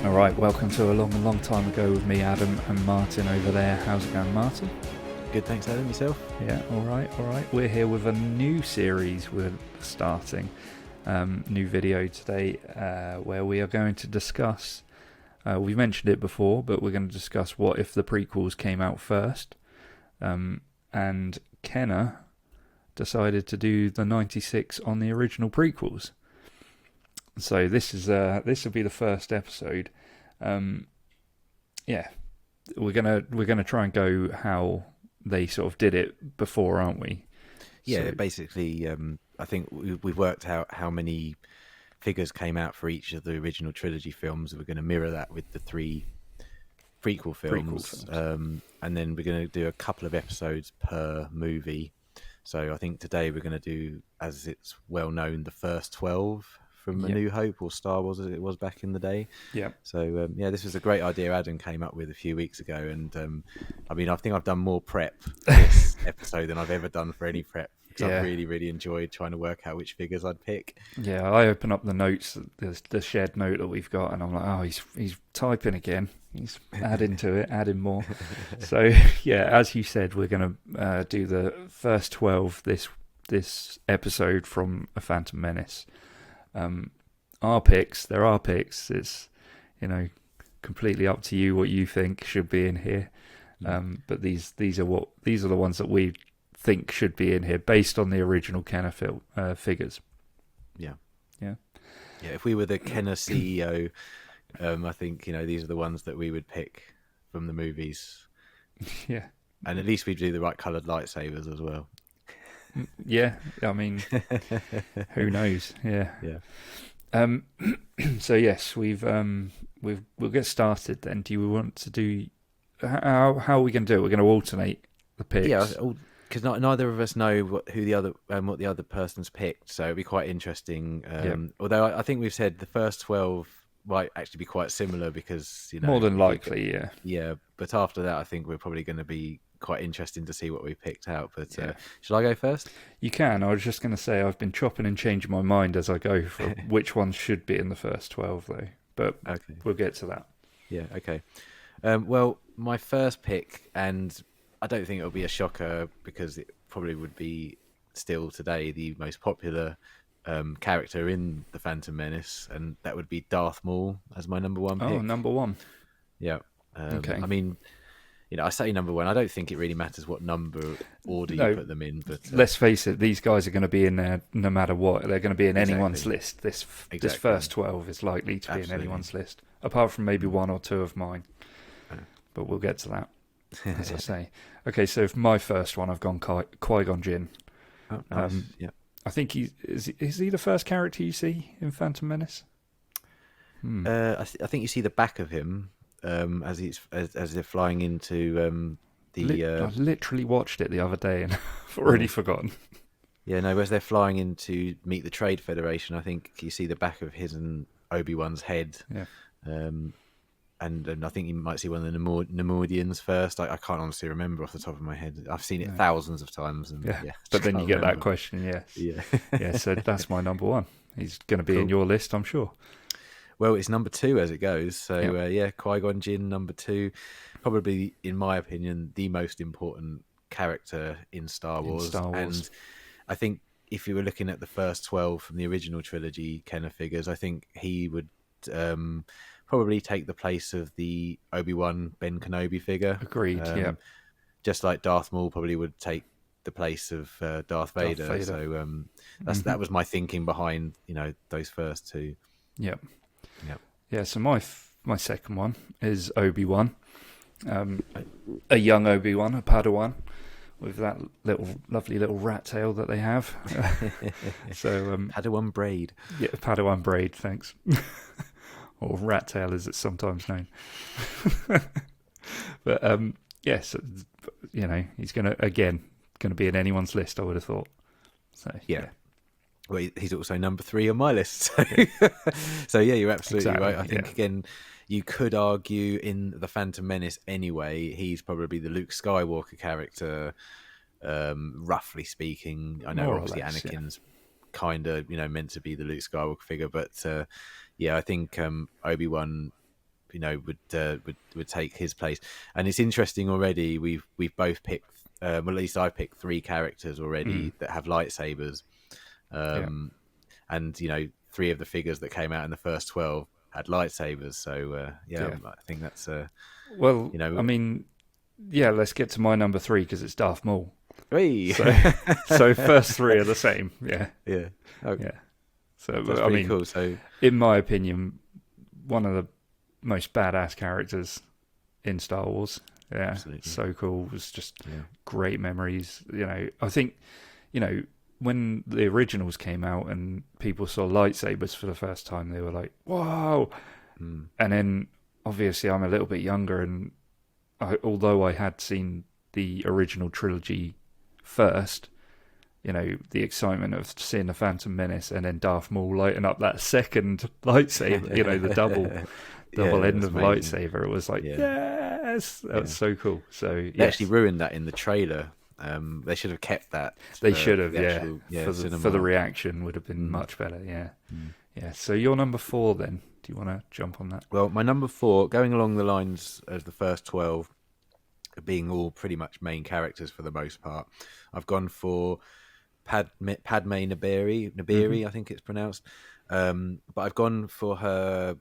Alright, welcome to a long time ago with me, Adam, and Martyn over there. How's it going, Martyn? Good, thanks, Adam. Yourself? Yeah, alright. We're here with a new series we're starting. New video today where we are going to discuss, we mentioned it before, but we're going to discuss what if the prequels came out first. And Kenner decided to do the 96 on the original prequels. So this will be the first episode. We're gonna try and go how they sort of did it before, aren't we? Yeah, so, basically, I think we've worked out how many figures came out for each of the original trilogy films. We're going to mirror that with the 3 prequel films. And then we're going to do a couple of episodes per movie. So I think today we're going to do, as it's well known, the first 12 from A New Hope, or Star Wars as it was back in the day. Yeah. So, this was a great idea Adam came up with a few weeks ago. And, I think I've done more prep for this episode than I've ever done for any prep. Because I've really enjoyed trying to work out which figures I'd pick. Yeah, I open up the notes, the shared note that we've got, and I'm like, oh, he's typing again. He's adding to it, adding more. So, as you said, we're going to do the first 12 this episode from A Phantom Menace. Our picks, there are picks. It's, completely up to you what you think should be in here. But these are the ones that we think should be in here based on the original Kenner figures. Yeah. If we were the Kenner CEO, I think these are the ones that we would pick from the movies. Yeah, and at least we do the right coloured lightsabers as well. Yeah, I mean, who knows? Yeah. So yes, we'll get started then. Do you want to do? How are we going to do it? We're going to alternate the picks. Yeah, because neither of us know what the other person's picked, so it'd be quite interesting. Although I think we've said the first 12 might actually be quite similar because more than likely, yeah. But after that, I think we're probably going to be quite interesting to see what we picked out. But shall I go first? You can. I was just going to say I've been chopping and changing my mind as I go for which ones should be in the first 12 though. But We'll get to that. Yeah. Okay. Well, my first pick, and I don't think it'll be a shocker because it probably would be still today the most popular character in the Phantom Menace, and that would be Darth Maul as my number 1 pick. Oh, number 1. Yeah. Okay. I mean, I say number 1. I don't think it really matters what number order you put them in. But let's face it, these guys are going to be in there no matter what. They're going to be in anyone's list. This first 12 is likely to be in anyone's list, apart from maybe 1 or 2 of mine. But we'll get to that, as I say. Okay, so for my first one, I've gone Qui-Gon Jinn. Oh, nice. I think is he the first character you see in Phantom Menace? I think you see the back of him as they're flying into I literally watched it the other day and I've already forgotten. Yeah, no, as they're flying in to meet the Trade Federation, I think you see the back of his and Obi-Wan's head. Yeah. And I think you might see one of the Nemoidians first. I can't honestly remember off the top of my head. I've seen it thousands of times. And, but then you get that question, yes. Yeah. So that's my number 1. He's going to be in your list, I'm sure. Well, it's number 2 as it goes. So, Qui-Gon Jinn, number 2. Probably, in my opinion, the most important character in Star Wars. And I think if you were looking at the first 12 from the original trilogy Kenner figures, I think he would probably take the place of the Obi-Wan Ben Kenobi figure. Agreed. Just like Darth Maul probably would take the place of Darth Vader. So that was my thinking behind those first 2. Yeah. So my second one is Obi-Wan, a young Obi-Wan, a Padawan, with that lovely little rat tail that they have. So Padawan braid. Yeah, Padawan braid. Thanks. Or rat tail as it's sometimes known. But yes, he's going to again going to be in anyone's list, I would have thought. So yeah. Well, he's also number 3 on my list. So, you're absolutely right. I think, again, you could argue in The Phantom Menace anyway, he's probably the Luke Skywalker character, roughly speaking. I know more obviously less, Anakin's kind of, meant to be the Luke Skywalker figure, but I think Obi-Wan, would take his place. And it's interesting already. We've both picked, at least I've picked 3 characters already that have lightsabers. And 3 of the figures that came out in the first 12 had lightsabers. So I think that's let's get to my number 3 because it's Darth Maul. Hey. So first 3 are the same. Yeah. Okay. Yeah. So that's pretty cool. So in my opinion, one of the most badass characters in Star Wars. Yeah. Absolutely. So cool. It was just great memories. I think, when the originals came out and people saw lightsabers for the first time, they were like, "Whoa!" And then, obviously, I'm a little bit younger, and although I had seen the original trilogy first, the excitement of seeing the Phantom Menace and then Darth Maul lighting up that second lightsaber, the double end of the lightsaber, it was like, yes, that was so cool. So they actually ruined that in the trailer. They should have kept that. They should have, for the reaction would have been much better. Yeah. So your number 4 then? Do you want to jump on that? Well, my number 4, going along the lines of the first 12, being all pretty much main characters for the most part, I've gone for Padme Naberi, I think it's pronounced. But I've gone for her.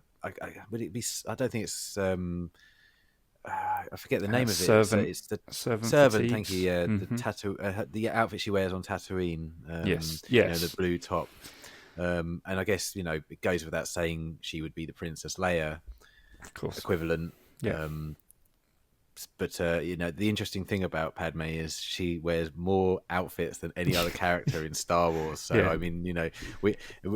Would it be? I don't think it's. I forget the name of it. Servant. It's the servant. Thank you. Yeah, the tattoo, the outfit she wears on Tatooine. Yes. The blue top. And I guess it goes without saying she would be the Princess Leia, of course, equivalent. Yeah. But the interesting thing about Padme is she wears more outfits than any other character in Star Wars. So I mean,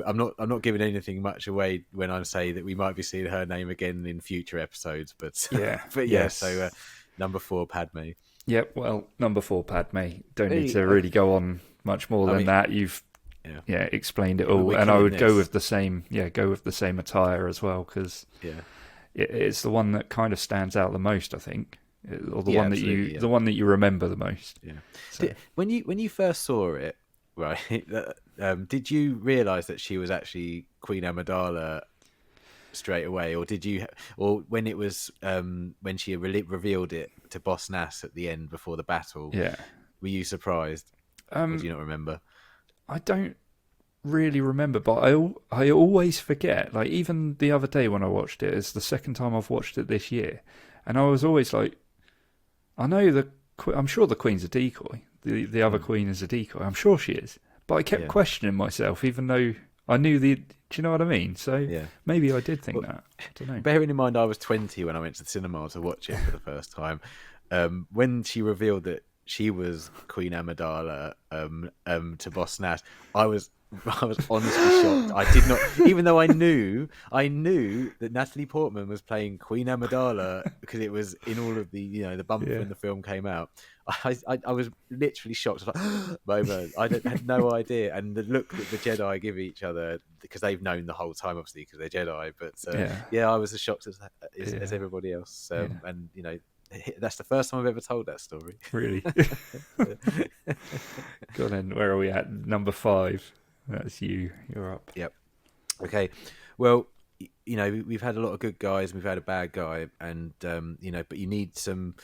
I'm not giving anything much away when I say that we might be seeing her name again in future episodes. But So number 4, Padme. Yep. Well, number 4, Padme. Don't need to really go on much more than that. You've explained it all, and I would go with the same. Yeah, go with the same attire as well because it's the one that kind of stands out the most, I think. Or the one that you remember the most. Yeah. So. When you first saw it, right? Did you realise that she was actually Queen Amidala straight away, or did you? Or when it was when she revealed it to Boss Nass at the end before the battle? Yeah. Were you surprised? Or do you not remember? I don't really remember, but I always forget. Like even the other day when I watched it, it's the second time I've watched it this year, and I was always like. I know I'm sure the Queen's a decoy. The other Queen is a decoy. I'm sure she is. But I kept questioning myself, even though I knew do you know what I mean? So maybe I did think that. I don't know. Bearing in mind I was 20 when I went to the cinema to watch it for the first time. When she revealed that she was Queen Amidala to Boss Nass, I was honestly shocked. I did not, even though I knew that Natalie Portman was playing Queen Amidala because it was in all of the the bump when the film came out. I was literally shocked. I was like, I had no idea. And the look that the Jedi give each other, because they've known the whole time, obviously, because they're Jedi. But I was as shocked as everybody else. And that's the first time I've ever told that story. Really? Go on then. Where are we at? Number 5. That's you. You're up. Yep. Okay. Well, we've had a lot of good guys. We've had a bad guy, and but you need some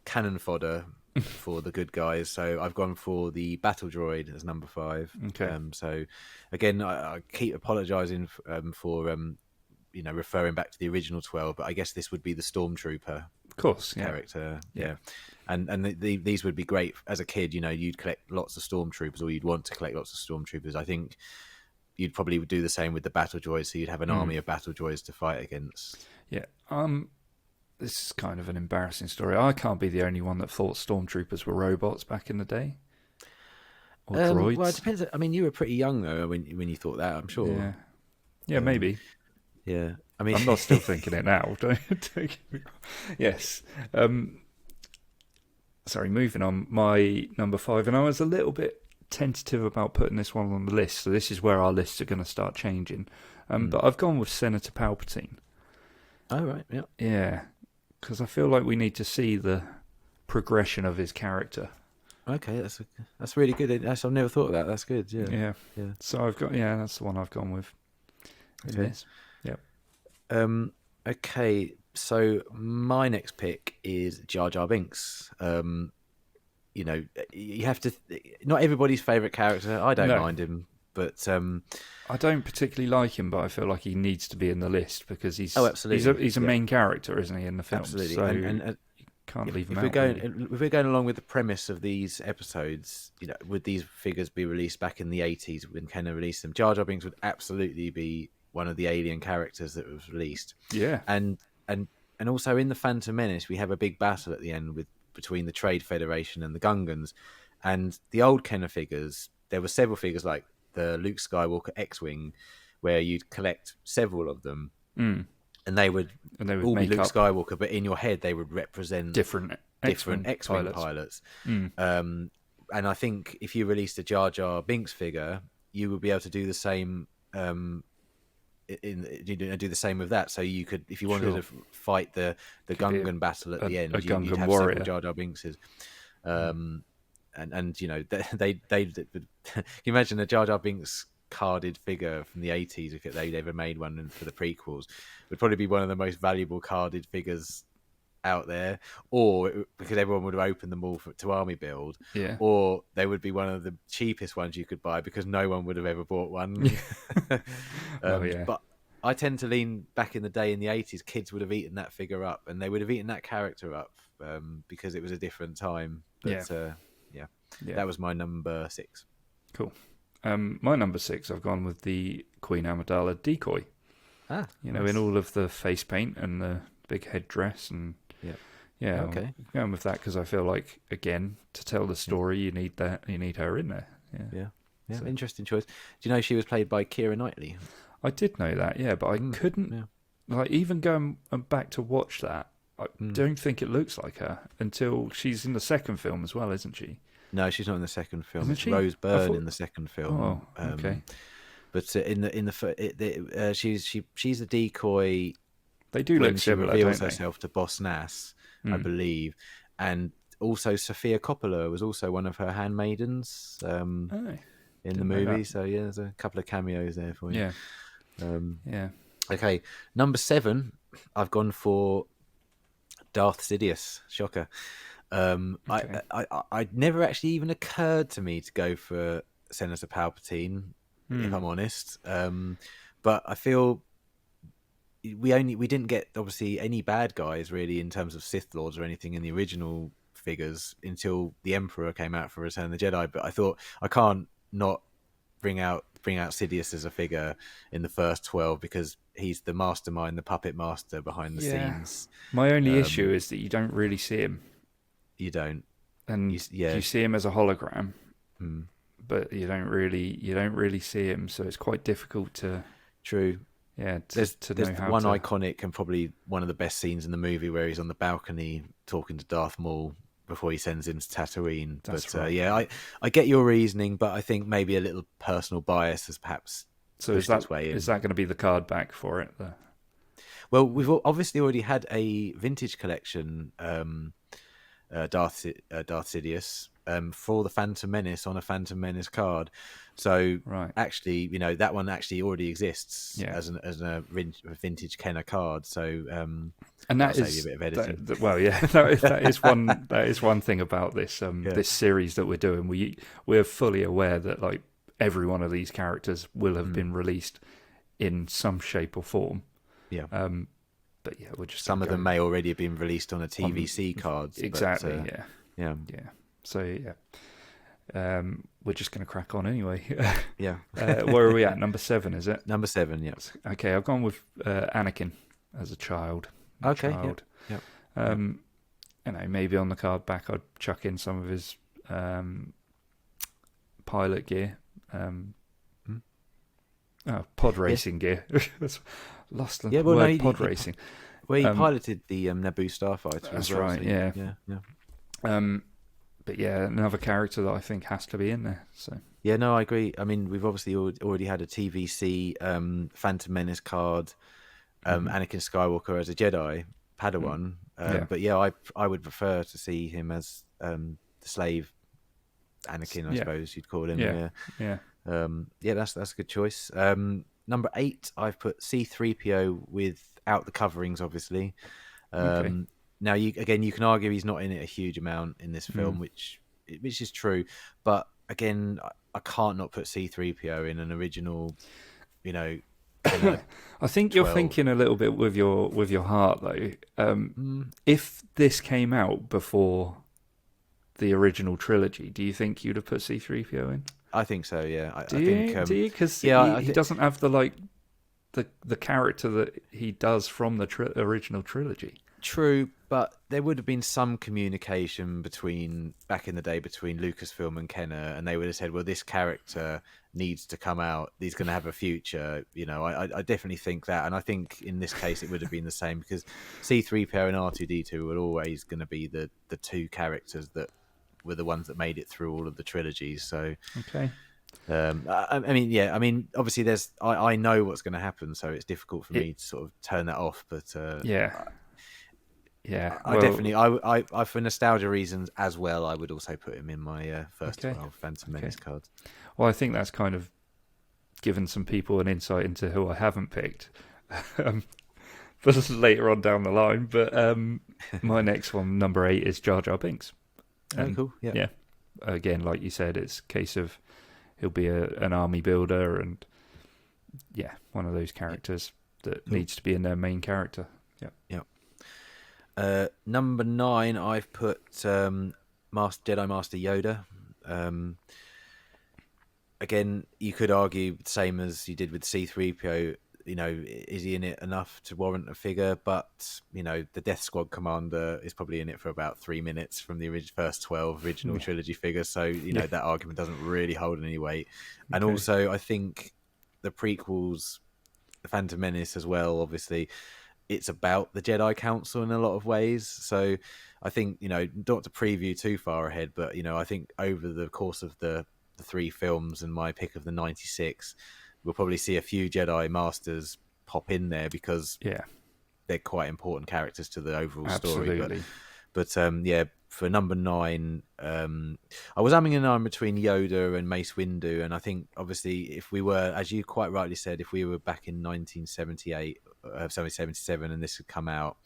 cannon fodder for the good guys. So I've gone for the battle droid as number 5. Okay. So again, I keep apologising for referring back to the original 12, but I guess this would be the stormtrooper. Of course, character. Yeah. And these would be great as a kid. You'd collect lots of stormtroopers, or you'd want to collect lots of stormtroopers. I think you'd probably do the same with the battle droids, so you'd have an army of battle droids to fight against. Yeah. This is kind of an embarrassing story. I can't be the only one that thought stormtroopers were robots back in the day. Or droids. Well, it depends. I mean, you were pretty young though when you thought that. I'm sure. Yeah, maybe. Yeah. I mean, I'm not still thinking it now. Don't get me wrong. Yes. sorry, moving on. My number 5, and I was a little bit tentative about putting this one on the list. So this is where our lists are going to start changing. But I've gone with Senator Palpatine. Oh right, yeah, yeah, because I feel like we need to see the progression of his character. Okay, that's really good. I've never thought of that. That's good. Yeah. So I've got that's the one I've gone with. Okay. Yep. Okay, so my next pick is Jar Jar Binks. You know, you have to. Not everybody's favorite character. I don't mind him, but I don't particularly like him. But I feel like he needs to be in the list because he's absolutely he's a main character, isn't he, in the film? Absolutely, So and can't leave him if out. If we're going along with the premise of these episodes, you know, would these figures be released back in the 80s when Kenner released them? Jar Jar Binks would absolutely be one of the alien characters that was released. Yeah, and also in the Phantom Menace, we have a big battle at the end between the Trade Federation and the Gungans, and the old Kenner figures. There were several figures like the Luke Skywalker X-wing, where you'd collect several of them. And they would all be Luke Skywalker, but in your head they would represent different X-Wing pilots. And I think if you released a Jar Jar Binks figure, you would be able to do the same. Do the same with that. So you could, if you wanted to fight the Gungan battle at the end, you'd have several Jar Jar Binkses. And you know they can you imagine a Jar Jar Binks carded figure from the 80s if they'd ever made one for the prequels, would probably be one of the most valuable carded figures out there, or because everyone would have opened them all to army build, or they would be one of the cheapest ones you could buy because no one would have ever bought one. But I tend to lean back in the day in the 80s, kids would have eaten that figure up and they would have eaten that character up because it was a different time. But that was my number 6. Cool. My number 6, I've gone with the Queen Amidala decoy. In all of the face paint and the big headdress and okay. I'm going with that because I feel like, again, to tell the story, you need her in there. So, interesting choice. Do you know she was played by Keira Knightley? I did know that, but I couldn't even going back to watch that. I don't think it looks like her until she's in the second film as well, isn't she? No, she's not in the second film. Isn't it's she? Rose Byrne in the second film. Oh, okay. But she's a decoy. They do look similar, she reveals don't herself to Boss Nass, I believe, and also Sofia Coppola was also one of her handmaidens in the movie. So there's a couple of cameos there for you. Okay, number 7, I've gone for Darth Sidious. Shocker. I never actually even occurred to me to go for Senator Palpatine, if I'm honest. But I feel we didn't get obviously any bad guys really in terms of Sith Lords or anything in the original figures until the Emperor came out for Return of the Jedi. But I thought I can't not bring out Sidious as a figure in the first 12 because he's the mastermind, the puppet master behind the scenes. My only issue is that you don't really see him. You don't, and you see him as a hologram, but you don't really see him. So it's quite difficult to. True. Yeah, there's one iconic and probably one of the best scenes in the movie where he's on the balcony talking to Darth Maul before he sends him to Tatooine. That's but right. I get your reasoning, but I think maybe a little personal bias has perhaps. So is that going to be the card back for it? Well, we've obviously already had a vintage collection. Darth Sidious for the Phantom Menace on a Phantom Menace card. So actually, that one actually already exists as a vintage Kenner card. So and that is a bit of editing. that is one thing about this this series that we're doing. We're fully aware that like every one of these characters will have been released in some shape or form. Yeah. But we're just some of them may already have been released on a TVC cards. Exactly. Yeah. So we're just going to crack on anyway. Where are we at? Number 7, is it? Number 7. Yes. Okay, I've gone with Anakin as a child. Okay. Yeah. Maybe on the card back, I'd chuck in some of his pilot gear. Pod racing gear. Lost the word pod racing. Well, he piloted the Naboo starfighter. That's well, right. so yeah. but yeah, another character that I think has to be in there. So Yeah, no, I agree. I mean, we've obviously already had a TVC Phantom Menace card, Anakin Skywalker as a Jedi Padawan. yeah, But yeah, I would prefer to see him as the slave Anakin, I yeah, suppose you'd call him. yeah, Yeah, yeah. yeah, that's a good choice. Number 8, I've put C-3PO without the coverings, obviously. Okay. Now, you can argue he's not in it a huge amount in this film, which is true. But again, I can't not put C-3PO in an original, kind of I think you're 12. thinking a little bit with your heart though. If this came out before the original trilogy, do you think you'd have put C-3PO in? I think so. Yeah, I Do think. you? Do you? Because Yeah, he doesn't have the character that he does from the original trilogy. True, but there would have been some communication back in the day between Lucasfilm and Kenner, and they would have said, "Well, this character needs to come out. He's going to have a future." I definitely think that, and I think in this case it would have been the same because C-3PO and R2-D2 were always going to be the two characters that were the ones that made it through all of the trilogies. So, Okay. I mean, yeah, I mean, obviously, I know what's going to happen, so it's difficult for me to sort of turn that off. But Yeah. Yeah. I definitely, I for nostalgia reasons as well, I would also put him in my first 12 Phantom Menace cards. Well, I think that's kind of given some people an insight into who I haven't picked. But this is later on down the line. But my next one, number 8, is Jar Jar Binks. Cool. Yeah. Again, like you said, it's a case of he'll be an army builder, and one of those characters that needs to be in their main character. Yeah. Number 9, I've put Jedi Master Yoda. Again, you could argue the same as you did with C-3PO. Is he in it enough to warrant a figure? But the Death Squad commander is probably in it for about 3 minutes from the first 12 original trilogy figures. So that argument doesn't really hold any weight. And also, I think the prequels, the Phantom Menace as well, obviously, it's about the Jedi Council in a lot of ways. So I think, not to preview too far ahead, but, I think over the course of the 3 films and my pick of the 96, we'll probably see a few Jedi Masters pop in there because they're quite important characters to the overall story. But for number 9, I was umming and ahhing between Yoda and Mace Windu, and I think obviously if we were, as you quite rightly said, if we were back in 1978, 77, and this had come out,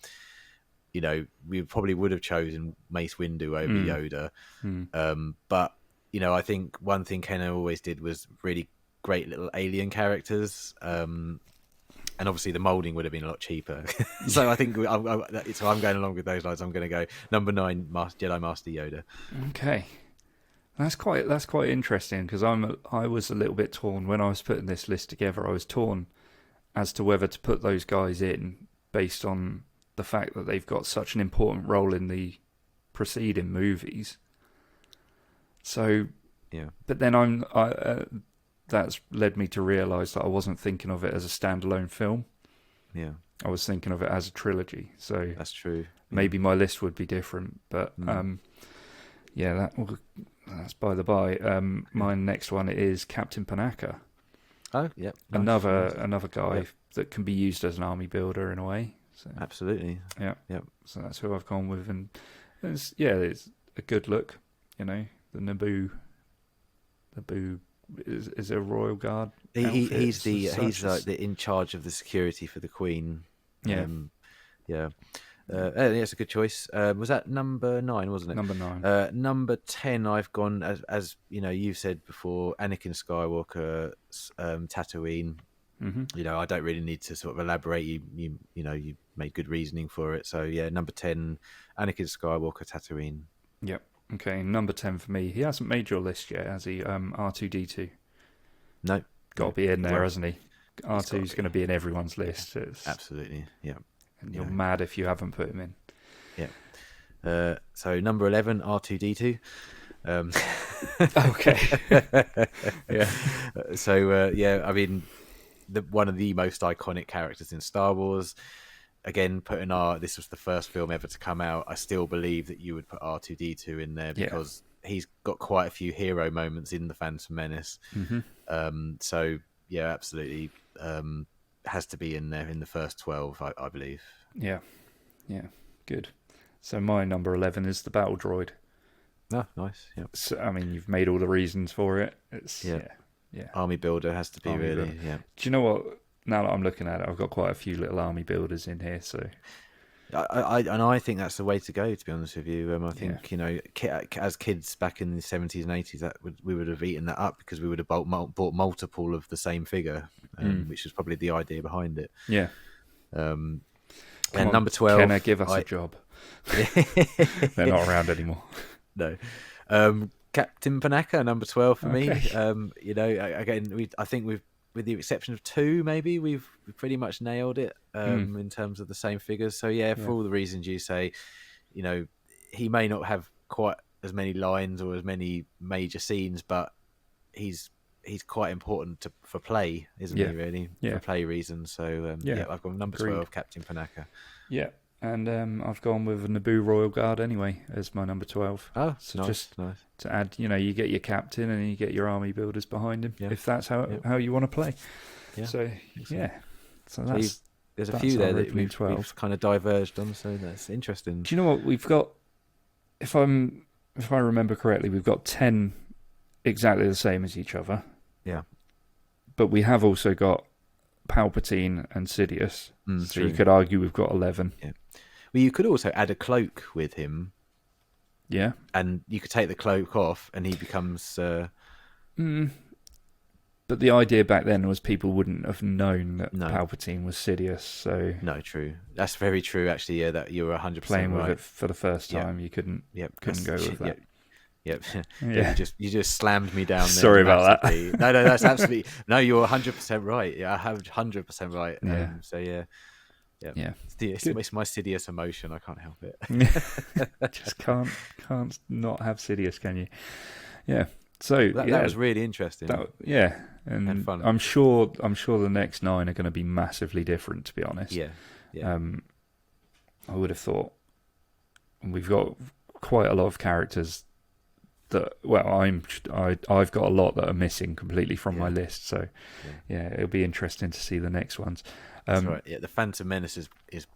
we probably would have chosen Mace Windu over Yoda. But I think one thing Kenner always did was really great little alien characters. And obviously the moulding would have been a lot cheaper. So I think I'm going along with those lines. I'm going to go number 9, Jedi Master Yoda. Okay, that's quite interesting because I was a little bit torn when I was putting this list together. I was torn as to whether to put those guys in based on the fact that they've got such an important role in the preceding movies. So but then that's led me to realise that I wasn't thinking of it as a standalone film. Yeah. I was thinking of it as a trilogy. So that's true. Maybe my list would be different. But that's by the by. My next one is Captain Panaka. Oh, yeah. Nice. Another guy that can be used as an army builder in a way. So, absolutely. Yeah. Yeah. So that's who I've gone with. And it's a good look. The Naboo is a royal guard. He's like in charge of the security for the Queen. Yeah, it's a good choice. Was that number 9, wasn't it? Number 9. Number 10, I've gone as you've said before, Anakin Skywalker, Tatooine. Mm-hmm. I don't really need to sort of elaborate. You made good reasoning for it. So number 10, Anakin Skywalker, Tatooine. Yep. Okay, number 10 for me. He hasn't made your list yet, has he? R2-D2. No. Got to be in there, hasn't he? R2's going to be in everyone's list. Absolutely, yeah. And you're mad if you haven't put him in. Yeah. So number 11, R2-D2. Okay. Yeah. So, I mean, one of the most iconic characters in Star Wars. Again, this was the first film ever to come out. I still believe that you would put R2-D2 in there because he's got quite a few hero moments in the Phantom Menace. So yeah, absolutely, has to be in there in the first 12, I believe. Yeah, good. So my number 11 is the battle droid. Oh, nice. Yeah. So, I mean, you've made all the reasons for it. It's yeah. Army builder has to be Army really. builder. Yeah. Do you know what? Now that I'm looking at it, I've got quite a few little army builders in here. So I think that's the way to go. To be honest with you, I think as kids back in the 70s and 80s, we would have eaten that up because we would have bought multiple of the same figure, which was probably the idea behind it. Yeah. And number 12, Kenna, give us a job. They're not around anymore. No. Captain Panaka, number 12 for me. Again, I think with the exception of 2, maybe we've pretty much nailed it in terms of the same figures. So for all the reasons you say, he may not have quite as many lines or as many major scenes, but he's quite important for play, isn't he? Really, for play reasons. So I've got number 12, Captain Panaka. Yeah. And I've gone with a Naboo Royal Guard anyway as my number 12. Oh, so nice, just nice. To add, you get your captain and you get your army builders behind him if that's how you want to play. Yeah. So so there's a few there that we've kind of diverged on. So that's interesting. Do you know what we've got? If I remember correctly, we've got 10 exactly the same as each other. Yeah. But we have also got Palpatine and Sidious. So true. You could argue we've got 11. Yeah. Well, you could also add a cloak with him. Yeah. And you could take the cloak off and he becomes... But the idea back then was people wouldn't have known that Palpatine was Sidious, so... No, true. That's very true, actually, yeah, that you're 100% playing right. with it for the first time, you couldn't go with that. Yep. You just slammed me down there. Sorry about that. No, that's absolutely... No, you're 100% right. Yeah, I have 100% right. Yeah. Yeah. It's my Sidious emotion. I can't help it. Just can't not have Sidious, can you? Yeah. So that was really interesting. and fun. I'm sure the next 9 are going to be massively different. To be honest. Yeah. I would have thought we've got quite a lot of characters that I've got a lot that are missing completely from my list. So it'll be interesting to see the next ones. That's right. Yeah, the Phantom Menace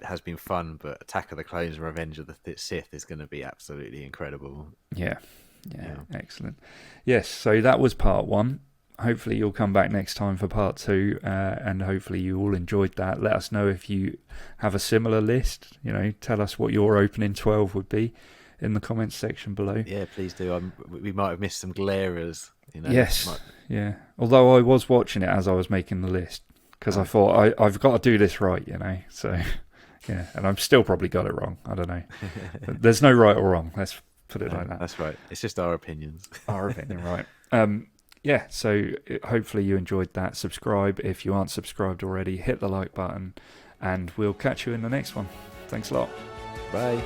has been fun, but Attack of the Clones and Revenge of the Sith is going to be absolutely incredible. Yeah, excellent. Yes, so that was part 1. Hopefully you'll come back next time for part 2, and hopefully you all enjoyed that. Let us know if you have a similar list. Tell us what your opening 12 would be in the comments section below. Yeah, please do. We might have missed some glarers. Yes, yeah. Although I was watching it as I was making the list, because I thought I've got to do this right, So, and I've still probably got it wrong. I don't know. There's no right or wrong. Let's put it like that. That's right. It's just our opinions. Our opinion, right. So hopefully you enjoyed that. Subscribe if you aren't subscribed already. Hit the like button, and we'll catch you in the next one. Thanks a lot. Bye.